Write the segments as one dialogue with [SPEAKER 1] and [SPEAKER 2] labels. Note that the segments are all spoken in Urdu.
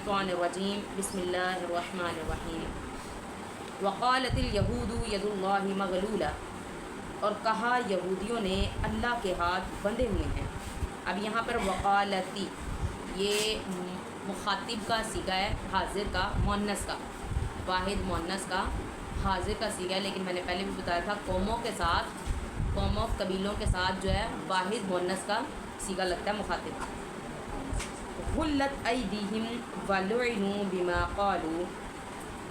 [SPEAKER 1] الشیطان الرجیم بسم اللہ الرحمن الرحیم وقالت الیہود ید اللہ مغلولہ، اور کہا یہودیوں نے اللہ کے ہاتھ بندھے ہوئے ہیں۔ اب یہاں پر وقالتی یہ مخاطب کا صیغہ ہے، حاضر کا، مؤنث کا، واحد مؤنث کا حاضر کا صیغہ ہے، لیکن میں نے پہلے بھی بتایا تھا قوموں کے ساتھ، قوموں قبیلوں کے ساتھ جو ہے واحد مؤنث کا صیغہ لگتا ہے مخاطب۔ غلت ایدیہم ولعنوا بما قالوا،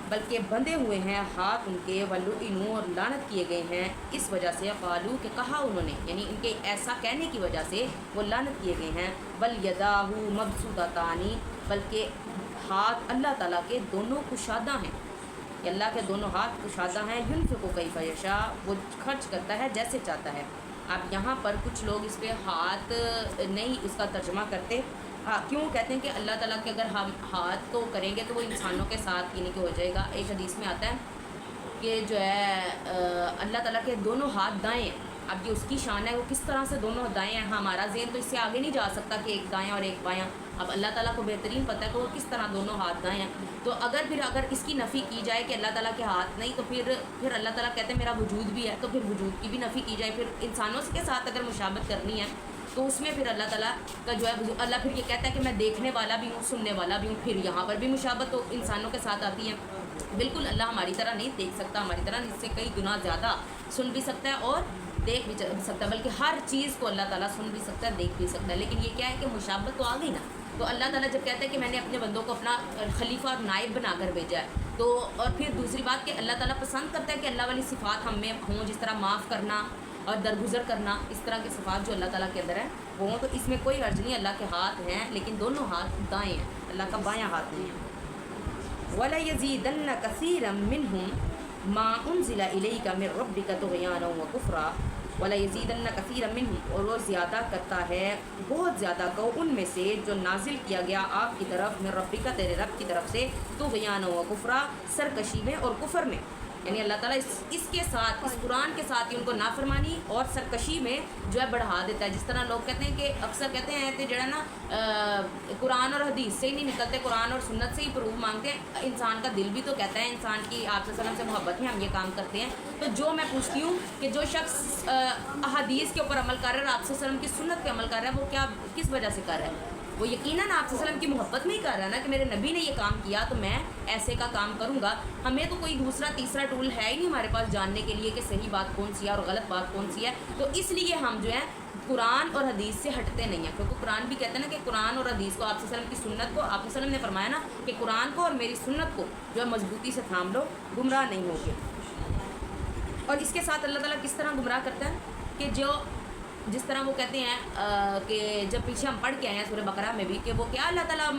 [SPEAKER 1] بلکہ بندھے ہوئے ہیں ہاتھ ان کے، ولعنوا اور لعنت کیے گئے ہیں اس وجہ سے، قالوا کہ کہا انہوں نے، یعنی ان کے ایسا کہنے کی وجہ سے وہ لعنت کیے گئے ہیں۔ بل یداہ مبسوطتان، بلکہ ہاتھ اللہ تعالیٰ کے دونوں کشادہ ہیں، اللہ کے دونوں ہاتھ کشادہ ہیں۔ ینفق کیف یشاء، وہ خرچ کرتا ہے جیسے چاہتا ہے۔ اب یہاں پر کچھ لوگ اس پہ ہاتھ نہیں اس کا ترجمہ کرتے، کیوں کہتے ہیں کہ اللہ تعالیٰ کے اگر ہم ہاتھ کو کریں گے تو وہ انسانوں کے ساتھ یعنی کہ ہو جائے گا۔ ایک حدیث میں آتا ہے کہ جو ہے اللہ تعالیٰ کے دونوں ہاتھ دائیں ہیں۔ اب یہ اس کی شان ہے، وہ کس طرح سے دونوں دائیں ہیں، ہمارا ذہن تو اس سے آگے نہیں جا سکتا کہ ایک دائیں اور ایک بایاں۔ اب اللہ تعالیٰ کو بہترین پتہ ہے کہ وہ کس طرح دونوں ہاتھ دائیں ہیں۔ تو اگر اس کی نفی کی جائے کہ اللہ تعالیٰ کے ہاتھ نہیں، تو پھر اللہ تعالیٰ کہتے ہیں میرا وجود بھی ہے، تو پھر وجود کی بھی نفی کی جائے۔ پھر انسانوں کے ساتھ اگر مشابہت کرنی ہے تو اس میں پھر اللہ تعالیٰ کا جو ہے اللہ پھر یہ کہتا ہے کہ میں دیکھنے والا بھی ہوں، سننے والا بھی ہوں، پھر یہاں پر بھی مشابہت تو انسانوں کے ساتھ آتی ہے۔ بالکل اللہ ہماری طرح نہیں دیکھ سکتا، ہماری طرح اس سے کئی گنا زیادہ سن بھی سکتا ہے اور دیکھ بھی سکتا ہے، بلکہ ہر چیز کو اللہ تعالیٰ سن بھی سکتا ہے، دیکھ بھی سکتا ہے۔ لیکن یہ کیا ہے کہ مشابہت تو آ گئی نا، تو اللہ تعالیٰ جب کہتا ہے کہ میں نے اپنے بندوں کو اپنا خلیفہ اور نائب بنا کر بھیجا ہے، تو اور پھر دوسری بات کہ اللہ تعالیٰ پسند کرتا ہے کہ اللہ والی صفات ہم میں ہوں، جس طرح معاف کرنا اور درگزر کرنا، اس طرح کی صفات جو اللہ تعالیٰ کے اندر ہے وہ ہوں، تو اس میں کوئی حرج نہیں۔ اللہ کے ہاتھ ہیں لیکن دونوں ہاتھ دائیں ہیں، اللہ کا بایاں ہاتھ نہیں ہے۔ وَلَيَزِيدَنَّ كَثِيرًا مِّنْهُمْ مَا أُنزِلَ إِلَيْكَ مِن رَّبِّكَ طُغْيَانًا وَكُفْرًا وَلَيَزِيدَنَّ كَثِيرًا مِّنْهُمْ، اور وہ زیادہ کرتا ہے بہت زیادہ کو ان میں سے جو نازل کیا گیا آپ کی طرف، من ربک تیرے رب کی طرف سے، طغیانا و کفرا، سرکشی میں اور کفر میں، یعنی اللہ تعالیٰ اس کے ساتھ، اس قرآن کے ساتھ ہی ان کو نافرمانی اور سرکشی میں جو ہے بڑھا دیتا ہے۔ جس طرح لوگ کہتے ہیں کہ اکثر کہتے ہیں کہ جو ہے نا قرآن اور حدیث سے ہی نہیں نکلتے، قرآن اور سنت سے ہی پروف مانگتے ہیں۔ انسان کا دل بھی تو کہتا ہے، انسان کی آپ صلی اللہ علیہ وسلم سے محبت ہے، ہم یہ کام کرتے ہیں۔ تو جو میں پوچھتی ہوں کہ جو شخص احادیث کے اوپر عمل کر رہا ہے، آپ صلی اللہ علیہ وسلم کی سنت پہ عمل کر رہا ہے، وہ کیا کس وجہ سے کر رہا ہے؟ وہ یقیناً آپ صلی اللہ علیہ وسلم کی محبت میں ہی کر رہا ہے نا، کہ میرے نبی نے یہ کام کیا تو میں ایسے کا کام کروں گا۔ ہمیں تو کوئی دوسرا تیسرا ٹول ہے ہی نہیں ہمارے پاس جاننے کے لیے کہ صحیح بات کون سی ہے اور غلط بات کون سی ہے، تو اس لیے ہم جو ہے قرآن اور حدیث سے ہٹتے نہیں ہیں، کیونکہ قرآن بھی کہتے ہیں نا کہ قرآن اور حدیث کو، آپ صلی اللہ علیہ وسلم کی سنت کو، آپ صلی اللہ علیہ وسلم نے فرمایا نا کہ قرآن کو اور میری سنت کو جو ہے مضبوطی سے تھام لو، گمراہ نہیں ہوگے۔ اور اس کے ساتھ اللہ تعالیٰ کس طرح گمراہ کرتا ہے کہ جس طرح وہ کہتے ہیں کہ جب پیچھے ہم پڑھ کے آئے ہیں سورہ بقرہ میں بھی، کہ وہ کیا اللہ تعالیٰ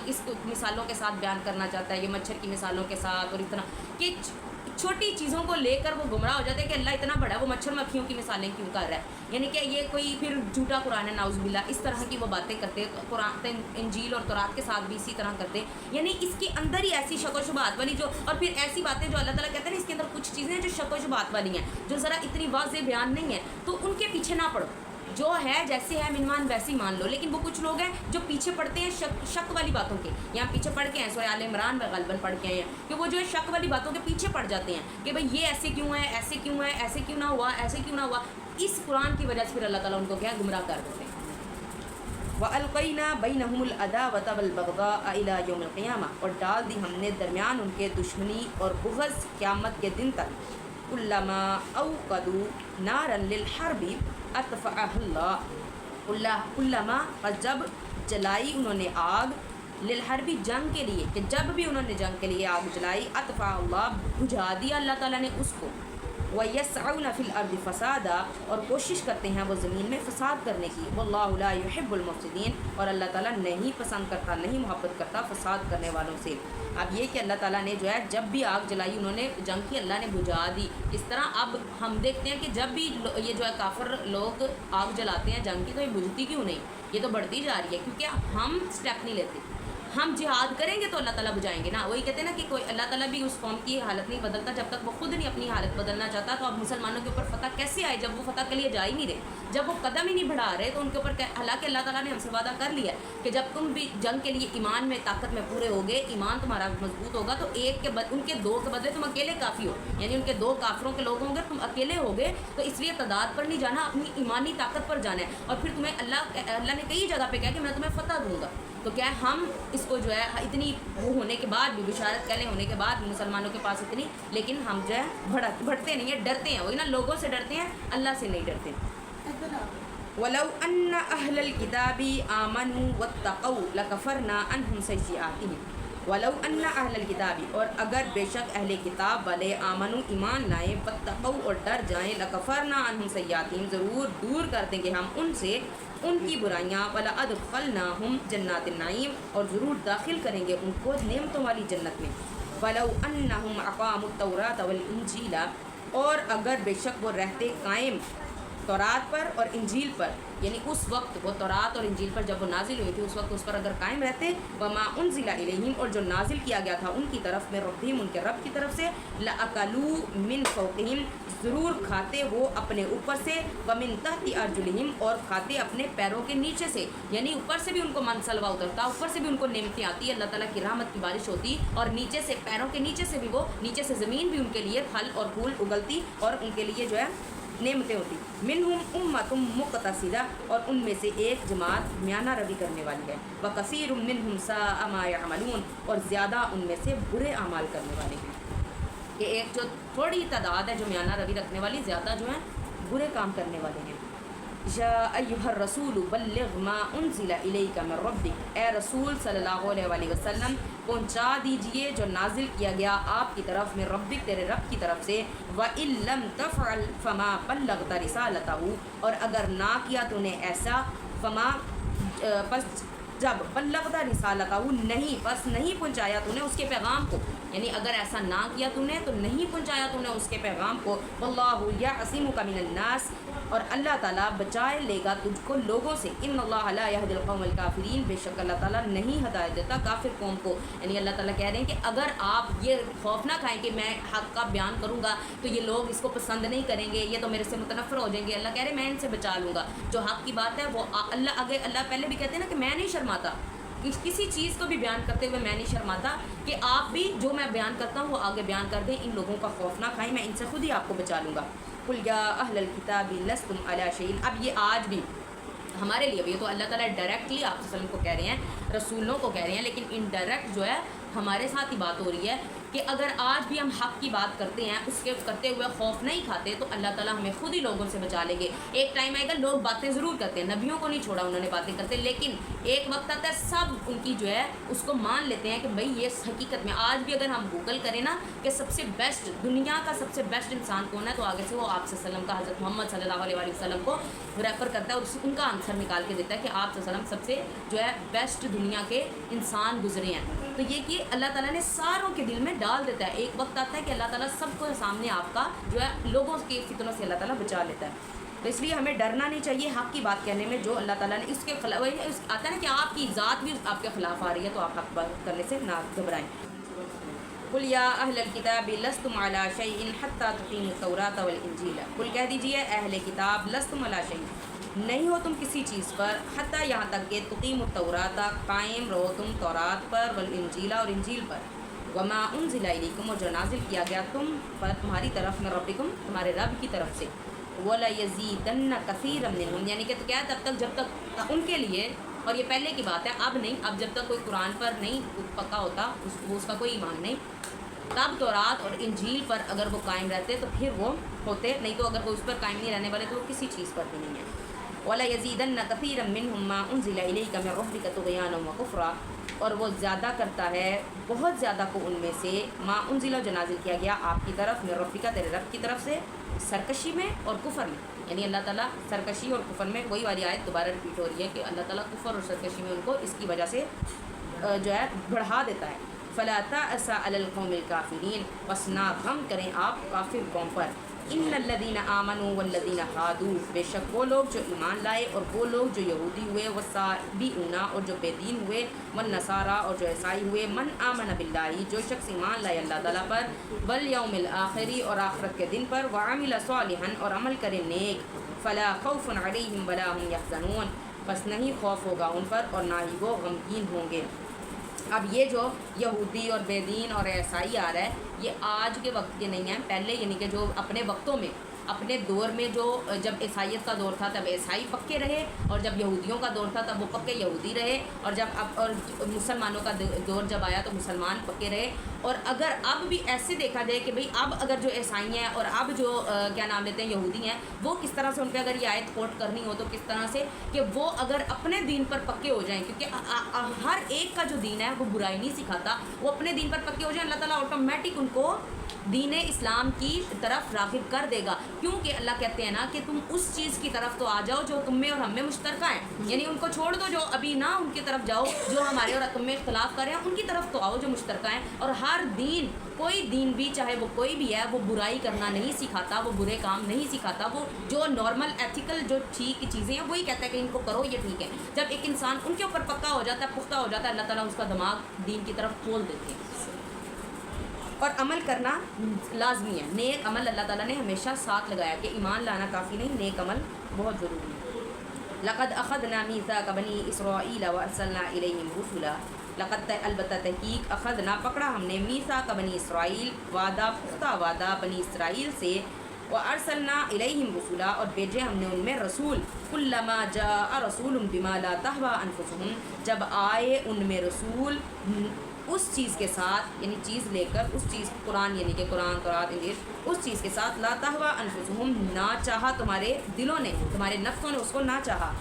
[SPEAKER 1] اس مثالوں کے ساتھ بیان کرنا چاہتا ہے، یہ مچھر کی مثالوں کے ساتھ، اور اس طرح کہ چھوٹی چیزوں کو لے کر وہ گمراہ ہو جاتے ہیں کہ اللہ اتنا بڑا ہے، وہ مچھر مکھیوں کی مثالیں کیوں کر رہا ہے، یعنی کہ یہ کوئی پھر جھوٹا قرآن ہے، نعوذ باللہ، اس طرح کی وہ باتیں کرتے، قرآن انجیل اور تورات کے ساتھ بھی اسی طرح کرتے، یعنی اس کے اندر ہی ایسی شک و شبہات والی جو، اور پھر ایسی باتیں جو اللہ تعالیٰ کہتے ہیں نا اس کے اندر کچھ چیزیں ہیں جو شک و شبہات والی ہیں، جو ذرا اتنی واضح بیان نہیں ہے، تو ان کے پیچھے نہ پڑو، جو ہے جیسے ہے منوان ویسے ہی مان لو۔ لیکن وہ کچھ لوگ ہیں جو پیچھے پڑتے ہیں شک والی باتوں کے، یہاں پیچھے پڑھ کے ہیں سورہ آل عمران میں غالباً پڑھ کے ہیں کہ وہ جو ہے شک والی باتوں کے پیچھے پڑ جاتے ہیں کہ بھئی یہ ایسے کیوں ہے، ایسے کیوں ہے، ایسے کیوں نہ ہوا، ایسے کیوں نہ ہوا، اس قرآن کی وجہ سے پھر اللہ تعالیٰ ان کو کیا گمراہ کر دیتے ہیں۔ وَأَلْقَيْنَا بَيْنَهُمُ الْعَدَاوَةَ وَالْبَغْضَاءَ إِلَى يَوْمِ الْقِيَامَةِ، اور ڈال دی ہم نے درمیان ان کے دشمنی اور بغض قیامت کے دن تک۔ كُلَّمَا أَوْقَدُوا نَارًا لِلْحَرْبِ أَطْفَأَهَا اللَّهُ، کلما، اور جب جلائی انہوں نے آگ، للحربی جنگ کے لیے، کہ جب بھی انہوں نے جنگ کے لیے آگ جلائی، اطفا اللہ بجھا دیا اللہ تعالیٰ نے اس کو، وَيَسْعَوْنَ فِي الْأَرْضِ فَسَادًا، اور کوشش کرتے ہیں وہ زمین میں فساد کرنے کی، وَاللَّهُ لَا يُحِبُّ الْمُفْسِدِينَ، اور اللہ تعالیٰ نہیں پسند کرتا، نہیں محبت کرتا فساد کرنے والوں سے۔ اب یہ کہ اللہ تعالیٰ نے جو ہے جب بھی آگ جلائی انہوں نے جنگ کی، اللہ نے بجھا دی۔ اس طرح اب ہم دیکھتے ہیں کہ جب بھی یہ جو ہے کافر لوگ آگ جلاتے ہیں جنگ کی، تو یہ بجھتی کیوں نہیں، یہ تو بڑھتی جا رہی ہے، کیونکہ ہم سٹیپ نہیں لیتے، ہم جہاد کریں گے تو اللہ تعالیٰ بجائیں گے نا. وہی کہتے ہیں نا کہ کوئی اللہ تعالیٰ بھی اس قوم کی حالت نہیں بدلتا جب تک وہ خود نہیں اپنی حالت بدلنا چاہتا. تو اب مسلمانوں کے اوپر فتح کیسے آئے جب وہ فتح کے لیے جا ہی نہیں رہے, جب وہ قدم ہی نہیں بڑھا رہے. تو ان کے اوپر حالانکہ اللہ تعالیٰ نے ہم سے وعدہ کر لیا ہے کہ جب تم بھی جنگ کے لیے ایمان میں طاقت میں پورے ہوگے, ایمان تمہارا مضبوط ہوگا, تو ایک کے ان کے دو کے بدلے تم اکیلے کافی ہو. یعنی ان کے دو کافروں کے لوگ ہوں گے, تم اکیلے ہوگے. تو اس لیے تعداد پر نہیں جانا, اپنی ایمانی طاقت پر جانا ہے. اور پھر تمہیں اللہ نے کئی جگہ پہ کہا کہ میں تمہیں فتح دوں گا. تو کیا ہے, ہم اس کو جو ہے اتنی وہ ہونے کے بعد بھی, بشارت کہنے ہونے کے بعد مسلمانوں کے پاس اتنی, لیکن ہم جو ہے بھٹتے نہیں ہیں, ڈرتے ہیں. وہی نا, لوگوں سے ڈرتے ہیں, اللہ سے نہیں ڈرتے. وَلَوْ أَنَّ أَهْلَ الْكِتَابِ آمَنُوا وَاتَّقَوْا لَكَفَرْنَا عَنْهُمْ سَيِّئَاتِهِمْ. وَلَوْ أَنَّ أَهْلَ الْكِتَابِ, اور اگر بے شک اہل کتاب والے آمنوا ایمان لائیں, وَاتَّقَوْا اور ڈر جائیں, لَكَفَرْنَا عَنْهُمْ سَيِّئَاتِهِمْ ضرور دور کر دیں گے ہم ان سے ان کی برائیاں. وَلَأَدْخَلْنَاهُمْ جَنَّاتِ النَّعِيمِ, اور ضرور داخل کریں گے ان کو نعمتوں والی جنت میں. وَلَوْ أَنَّهُمْ أَقَامُوا التَّوْرَاةَ وَالْإِنْجِيلَ, اور اگر بے شک وہ رہتے قائم تورات پر اور انجیل پر, یعنی اس وقت وہ تورات اور انجیل پر جب وہ نازل ہوئی تھی اس وقت اس پر اگر قائم رہتے, وما انزل الیہم, اور جو نازل کیا گیا تھا ان کی طرف میں, ربہم ان کے رب کی طرف سے, لأکلوا من فوقہم, ضرور کھاتے وہ اپنے اوپر سے, ومن تحت ارجلہم, اور کھاتے اپنے پیروں کے نیچے سے. یعنی اوپر سے بھی ان کو منسلوا اترتا, اوپر سے بھی ان کو نعمتیں آتی, اللہ تعالیٰ کی رحمت کی بارش ہوتی, اور نیچے سے پیروں کے نیچے سے بھی وہ, نیچے سے زمین بھی ان کے لیے پھل اور پھول اگلتی اور ان کے لیے جو ہے نعمتیں ہوتی. منہم امۃ مقتصدہ, اور ان میں سے ایک جماعت میانہ روی کرنے والی ہے. وکثیر منہم ساء ما یعملون, اور زیادہ ان میں سے برے اعمال کرنے والے ہیں. کہ ایک جو تھوڑی تعداد ہے جو میانہ روی رکھنے والی, زیادہ جو ہیں برے کام کرنے والے ہیں. یا ایھا الرسول بلغ ما انزل الیک من ربک, اے رسول صلی اللہ علیہ وآلہ وسلم پہنچا دیجئے جو نازل کیا گیا آپ کی طرف میں ربک تیرے رب کی طرف سے. وَإِن لَّمْ تَفْعَلْ فَمَا بَلَّغْتَ رِسَالَتَهُ, اور اگر نہ کیا تو نے ایسا, فما پس جب بلغت رسالتہ, نہیں پس نہیں پہنچایا تو نے اس کے پیغام کو, یعنی اگر ایسا نہ کیا تو نے تو نہیں پہنچایا تو نے اس کے پیغام کو. واللہ یعصمک من الناس, اور اللہ تعالیٰ بچائے لے گا تجھ کو لوگوں سے. ان اللہ لا یہدی القوم الکافرین, بے شک اللہ تعالیٰ نہیں ہدایت دیتا کافر قوم کو. یعنی اللہ تعالیٰ کہہ رہے ہیں کہ اگر آپ یہ خوف نہ کھائیں کہ میں حق کا بیان کروں گا تو یہ لوگ اس کو پسند نہیں کریں گے, یہ تو میرے سے متنفر ہو جائیں گے. اللہ کہہ رہے ہیں میں ان سے بچا لوں گا. جو حق کی بات ہے وہ اللہ پہلے بھی کہتے ہیں نا کہ میں نہیں شرماتا, کسی چیز کو بھی بیان کرتے ہوئے میں نہیں شرماتا, کہ آپ بھی جو میں بیان کرتا ہوں وہ آگے بیان کر دیں. ان لوگوں کا خوف نہ کھائیں, میں ان سے خود ہی آپ کو بچا لوں گا. قل یا اہل الکتاب لستم علی شیء, اب یہ آج بھی ہمارے لیے بھی, یہ تو اللہ تعالیٰ ڈائریکٹلی آپ صلی اللہ علیہ وسلم کو کہہ رہے ہیں, رسولوں کو کہہ رہے ہیں, لیکن انڈائریکٹ جو ہے ہمارے ساتھ ہی بات ہو رہی ہے کہ اگر آج بھی ہم حق کی بات کرتے ہیں, اس کے کرتے ہوئے خوف نہیں کھاتے, تو اللہ تعالیٰ ہمیں خود ہی لوگوں سے بچا لیں گے. ایک ٹائم آئے گا لوگ باتیں ضرور کرتے ہیں, نبیوں کو نہیں چھوڑا انہوں نے باتیں کرتے, لیکن ایک وقت آتا ہے سب ان کی جو ہے اس کو مان لیتے ہیں کہ بھائی یہ حقیقت میں. آج بھی اگر ہم گوگل کریں نا کہ سب سے بیسٹ, دنیا کا سب سے بیسٹ انسان کون ہے, تو آگے سے وہ آپ صلی اللہ علیہ وسلم کا, حضرت محمد صلی اللہ علیہ وسلم کو ریفر کرتا ہے, اور ان کا آنسر نکال کے دیتا ہے کہ آپ صلی اللہ علیہ وسلم سب سے جو ہے بیسٹ دنیا کے انسان گزرے ہیں. تو یہ کہ اللہ تعالیٰ نے ساروں کے دل میں ڈال دیتا ہے. ایک وقت آتا ہے کہ اللہ تعالیٰ سب کو سامنے آپ کا جو ہے لوگوں کے فتنوں سے اللہ تعالیٰ بچا لیتا ہے. تو اس لیے ہمیں ڈرنا نہیں چاہیے حق کی بات کہنے میں. جو اللہ تعالیٰ نے اس کے خلاف آتا ہے نا کہ آپ کی ذات بھی آپ کے خلاف آ رہی ہے, تو آپ حق بات کرنے سے نہ گھبرائیں. قل یا اہل الکتاب لستم علی شیء حتی تقیموا التوراۃ والانجیل, قل کہہ دیجئے اہل کتاب لستم علی شیء, نہیں ہو تم کسی چیز پر, حتیٰ یہاں تک کہ تقیموا التوراۃ, قائم رہو تم تورات پر, والانجیل اور انجیل پر, وما انزل الیکم, اور جو نازل کیا گیا تم پر تمہاری طرف میں ربکم, تمہارے رب کی طرف سے. وَلَيَزِيدَنَّ كَثِيرًا مِّنْهُمْ, یعنی کہ تو کیا ہے تب تک جب تک ان کے لیے, اور یہ پہلے کی بات ہے اب نہیں, اب جب تک کوئی قرآن پر نہیں پکا ہوتا اس کا کوئی ایمان نہیں, تب تورات اور انجیل پر اگر وہ قائم رہتے تو پھر وہ ہوتے, نہیں تو اگر وہ اس پر قائم نہیں رہنے والے تو وہ کسی چیز پر بھی نہیں ہے. وَلَيَزِيدَنَّ كَثِيرًا مِّنْهُمْ مَا أُنزِلَ إِلَيْكَ مِن رَّبِّكَ طُغْيَانًا وَكُفْرًا, اور وہ زیادہ کرتا ہے بہت زیادہ کو ان میں سے, ما انزل, جو نازل کیا گیا آپ کی طرف, من ربک, تیرے رب کی طرف سے, سرکشی میں اور کفر میں. یعنی اللہ تعالیٰ سرکشی اور کفر میں, وہی والی آیت دوبارہ ریپیٹ ہو رہی ہے کہ اللہ تعالیٰ کفر اور سرکشی میں ان کو اس کی وجہ سے جو ہے بڑھا دیتا ہے. فلا تأس علی القوم الکافرین, بس نہ غم کریں آپ کافر قوم پر. ان الذین آمنوا والذین ہادوا، بے شک وہ لوگ جو ایمان لائے اور وہ لوگ جو یہودی ہوئے، والصابئون اور جو بے دین ہوئے، والنصارى اور جو عیسائی ہوئے، من آمن باللہ جو شخص ایمان لائے اللہ تعالیٰ پر، والیوم الآخر اور آخرت کے دن پر، وعمل صالحا اور عمل کرے نیک، فلا خوف علیہم ولا هم یحزنون بس نہیں خوف ہوگا ان پر اور نہ ہی وہ غمگین ہوں گے۔ اب یہ جو یہودی اور بے دین اور عیسائی آ رہا ہے یہ آج کے وقت کے نہیں ہیں، پہلے یعنی کہ جو اپنے وقتوں میں اپنے دور میں جو جب عیسائیت کا دور تھا تب عیسائی پکے رہے، اور جب یہودیوں کا دور تھا تب وہ پکے یہودی رہے، اور جب اب اور مسلمانوں کا دور جب آیا تو مسلمان پکے رہے۔ اور اگر اب بھی ایسے دیکھا جائے کہ بھئی اب اگر جو عیسائی ہیں اور اب جو کیا نام لیتے ہیں یہودی ہیں، وہ کس طرح سے ان پہ اگر یہ آیت کوٹ کرنی ہو تو کس طرح سے کہ وہ اگر اپنے دین پر پکے ہو جائیں، کیونکہ ہر ایک کا جو دین ہے وہ برائی نہیں سکھاتا، وہ اپنے دین پر پکے ہو جائیں، اللہ تعالیٰ آٹومیٹک ان کو دین اسلام کی طرف راغب کر دے گا، کیونکہ اللہ کہتے ہیں نا کہ تم اس چیز کی طرف تو آ جاؤ جو تم میں اور ہم میں مشترکہ ہیں، یعنی ان کو چھوڑ دو جو ابھی نہ ان کی طرف جاؤ جو ہمارے اور تم میں اختلاف کر رہے ہیں، ان کی طرف تو آؤ جو مشترکہ ہیں۔ اور ہر دین کوئی دین بھی چاہے وہ کوئی بھی ہے وہ برائی کرنا نہیں سکھاتا، وہ برے کام نہیں سکھاتا، وہ جو نارمل ایتھیکل جو ٹھیک چیزیں ہیں وہی کہتا ہے کہ ان کو کرو یہ ٹھیک ہے۔ جب ایک انسان ان کے اوپر پکا ہو جاتا ہے، پختہ ہو جاتا ہے، اللہ تعالیٰ اس کا دماغ دین کی طرف کھول دیتے ہیں۔ اور عمل کرنا لازمی ہے، نیک عمل اللہ تعالیٰ نے ہمیشہ ساتھ لگایا کہ ایمان لانا کافی نہیں، نیک عمل بہت ضروری ہے۔ لقد اخذنا میثاق بنی اسرائیل وارسلنا الیہم رسلا، لقد البتہ تحقیق اخذنا پکڑا ہم نے میثاق بنی اسرائیل وعدہ پختہ وعدہ بنی اسرائیل سے، وارسلنا الیہم رسلا اور بھیجے ہم نے ان میں رسول، کلما جاء رسول بما لا تہوی انفسہم جب آئے ان میں رسول اس چیز کے ساتھ یعنی چیز لے کر اس چیز قرآن یعنی کہ قرآن تورات انجیل اس چیز کے ساتھ لا تہوی انفسہم نہ چاہا تمہارے دلوں نے تمہارے نفسوں نے اس کو نہ چاہا،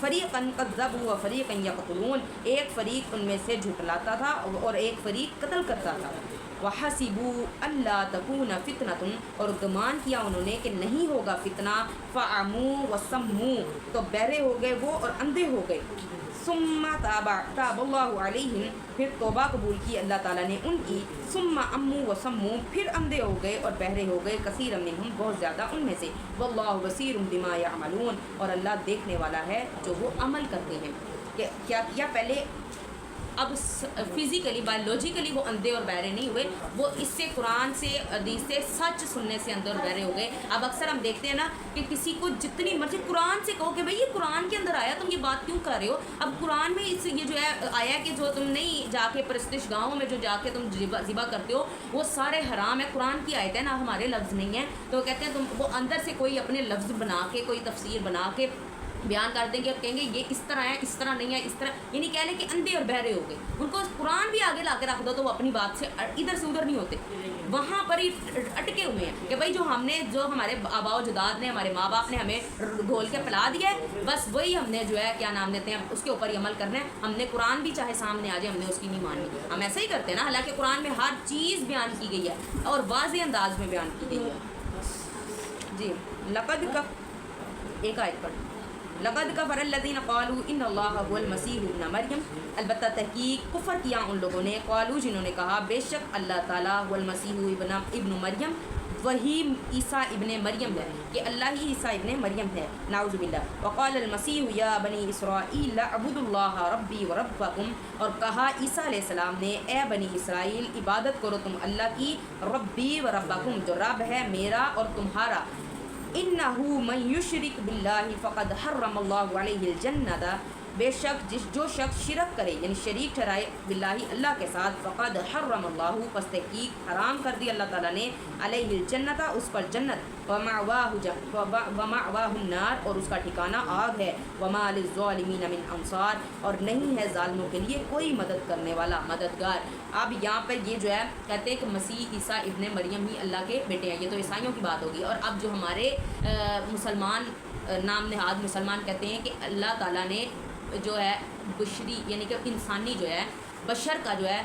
[SPEAKER 1] فریقا کذبوا وفریقا یقتلون ایک فریق ان میں سے جھٹلاتا تھا اور ایک فریق قتل کرتا تھا، وحسبوا الا تکون فتنۃ اور گمان کیا انہوں نے کہ نہیں ہوگا فتنہ، فعموا وصموا تو بہرے ہو گئے وہ اور اندھے ہو گئے، ثم تاب اللہ علیہم پھر توبہ قبول کی اللہ تعالیٰ نے ان کی، ثم عموا وصموا پھر اندھے ہو گئے اور بہرے ہو گئے، کثیر منہم بہت زیادہ ان میں سے، واللہ بصیر بما یعملون اور اللہ دیکھنے والا ہے جو وہ عمل کرتے ہیں۔ کہ کیا کیا پہلے اب فزیکلی بایولوجیکلی وہ اندھے اور بہرے نہیں ہوئے، وہ اس سے قرآن سے حدیث سے سچ سننے سے اندھے اور بہرے ہو گئے۔ اب اکثر ہم دیکھتے ہیں نا کہ کسی کو جتنی مرضی قرآن سے کہو کہ بھئی یہ قرآن کے اندر آیا تم یہ بات کیوں کر رہے ہو، اب قرآن میں اس یہ جو ہے آیا کہ جو تم نہیں جا کے پرستش گاہوں میں جو جا کے تم ذبح کرتے ہو وہ سارے حرام ہے، قرآن کی آیت ہے نا، ہمارے لفظ نہیں ہیں، تو کہتے ہیں تم وہ اندر سے کوئی اپنے لفظ بنا کے کوئی تفسیر بنا کے بیان کر دیں گے اور کہیں گے یہ اس طرح ہے اس طرح نہیں ہے اس طرح، یعنی کہہ لیں کہ اندھے اور بہرے ہو گئے، ان کو قرآن بھی آگے لا کے رکھ دو تو وہ اپنی بات سے ادھر سے ادھر نہیں ہوتے، وہاں پر ہی اٹکے ہوئے ہیں کہ بھائی جو ہم نے جو ہمارے آباء و جداد نے ہمارے ماں باپ نے ہمیں گھول کے پلا دیا ہے بس وہی ہم نے جو ہے کیا نام لیتے ہیں اس کے اوپر ہی عمل کرنا ہے، ہم نے قرآن بھی چاہے سامنے آ جائے ہم نے اس کی نہیں ماننی، ہم ایسا ہی کرتے ہیں نا، حالانکہ قرآن میں ہر چیز بیان کی گئی ہے اور واضح انداز میں بیان کی گئی ہے۔ جی لقد کا ایک آیت پر لقد کفر الذین قالوا ان اللہ هو المسیح ابن مریم، البتہ تحقیق کفر کیا ان لوگوں نے، قالوا جنہوں نے کہا بے شک اللہ تعالیٰ هو المسیح ابن مریم وہی عیسیٰ ابن مریم ہے کہ اللہ ہی عیسیٰ ابن مریم ہے، نعوذ باللہ، وقال المسیح یا بنی اسرائیل اعبدوا اللہ ربی وربکم اور کہا عیسیٰ علیہ السلام نے اے بنی اسرائیل عبادت کرو تم اللہ کی، ربی وربکم جو رب ہے میرا اور تمہارا، انہو من یشرک باللہ فقد حرم اللہ علیہ الجنت بے شک جو شخص شرک کرے یعنی شریک ٹھہرائے باللہ اللہ کے ساتھ، فقد حرم اللہ پس تحقیق حرام کر دی اللہ تعالیٰ نے، علیہ الجنت اس پر جنت، ومأواہ النار اور اس کا ٹھکانہ آگ ہے، وما للظالمین من انصار اور نہیں ہے ظالموں کے لیے کوئی مدد کرنے والا مددگار۔ اب یہاں پر یہ جو ہے کہتے ہیں کہ مسیح عیسیٰ ابن مریم ہی اللہ کے بیٹے ہیں، یہ تو عیسائیوں کی بات ہوگی، اور اب جو ہمارے مسلمان نام نہاد مسلمان کہتے ہیں کہ اللہ تعالیٰ نے جو ہے بشری یعنی کہ انسانی جو ہے بشر کا جو ہے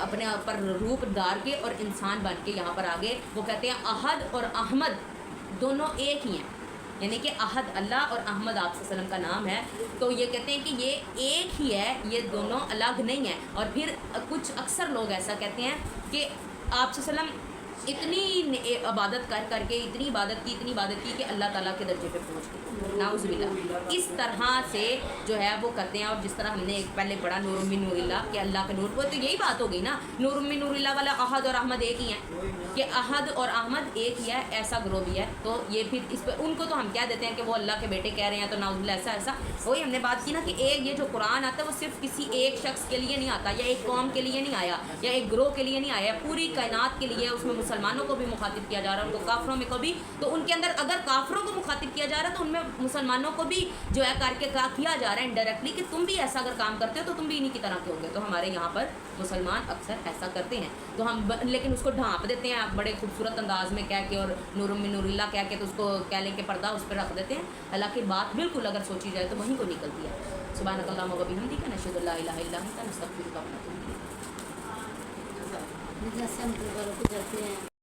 [SPEAKER 1] اپنے پر روپ دار کے اور انسان بن کے یہاں پر آگے وہ کہتے ہیں احد اور احمد دونوں ایک ہی ہیں، یعنی کہ احد اللہ اور احمد آپ صلی اللہ علیہ وسلم کا نام ہے، تو یہ کہتے ہیں کہ یہ ایک ہی ہے، یہ دونوں الگ نہیں ہیں۔ اور پھر کچھ اکثر لوگ ایسا کہتے ہیں کہ آپ صلی اللہ علیہ وسلم اتنی عبادت کر کے اتنی عبادت کی کہ اللہ تعالیٰ کے درجے پہ پہنچ گئی، نعوذ باللہ۔ اس طرح سے جو ہے وہ کرتے ہیں، اور جس طرح ہم نے ایک پہلے پڑھا نور من نور اللہ کہ اللہ کا نور، وہ تو یہی بات ہو گئی نا، نور من نور اللہ والا احد اور احمد ایک ہی ہیں، کہ احد اور احمد ایک ہی ہے، ایسا گروہ بھی ہے۔ تو یہ پھر اس پہ ان کو تو ہم کہہ دیتے ہیں کہ وہ اللہ کے بیٹے کہہ رہے ہیں، تو نعوذ باللہ ایسا وہی ہم نے بات کی نا کہ ایک یہ جو قرآن آتا ہے وہ صرف کسی ایک شخص کے لیے نہیں آتا، یا ایک قوم کے لیے نہیں آیا، یا ایک گروہ کے لیے نہیں آیا، پوری کائنات کے لیے۔ اس میں مسلمانوں کو بھی مخاطب کیا جا رہا ہے، ان کو کافروں میں کو بھی، تو ان کے اندر اگر کافروں کو مخاطب کیا جا رہا ہے تو ان میں مسلمانوں کو بھی جو ہے کر کے کیا جا رہا ہے انڈائریکٹلی کہ تم بھی ایسا اگر کام کرتے ہو تو تم بھی انہی کی طرح کے ہو گے۔ تو ہمارے یہاں پر مسلمان اکثر ایسا کرتے ہیں، تو ہم لیکن اس کو ڈھانپ دیتے ہیں بڑے خوبصورت انداز میں کہہ کے، اور نور من نور اللہ کہہ کے تو اس کو کہہ لیں کہ پردہ اس پہ رکھ دیتے ہیں، حالانکہ بات بالکل اگر سوچی جائے تو وہیں کو نکلتی ہے۔ سبحانک اللہم و بحمدک، نشہد ان لا الہ الا انت، نستغفرک و نتوب الیک۔
[SPEAKER 2] جیسے ہم دوبارہ کو جاتے ہیں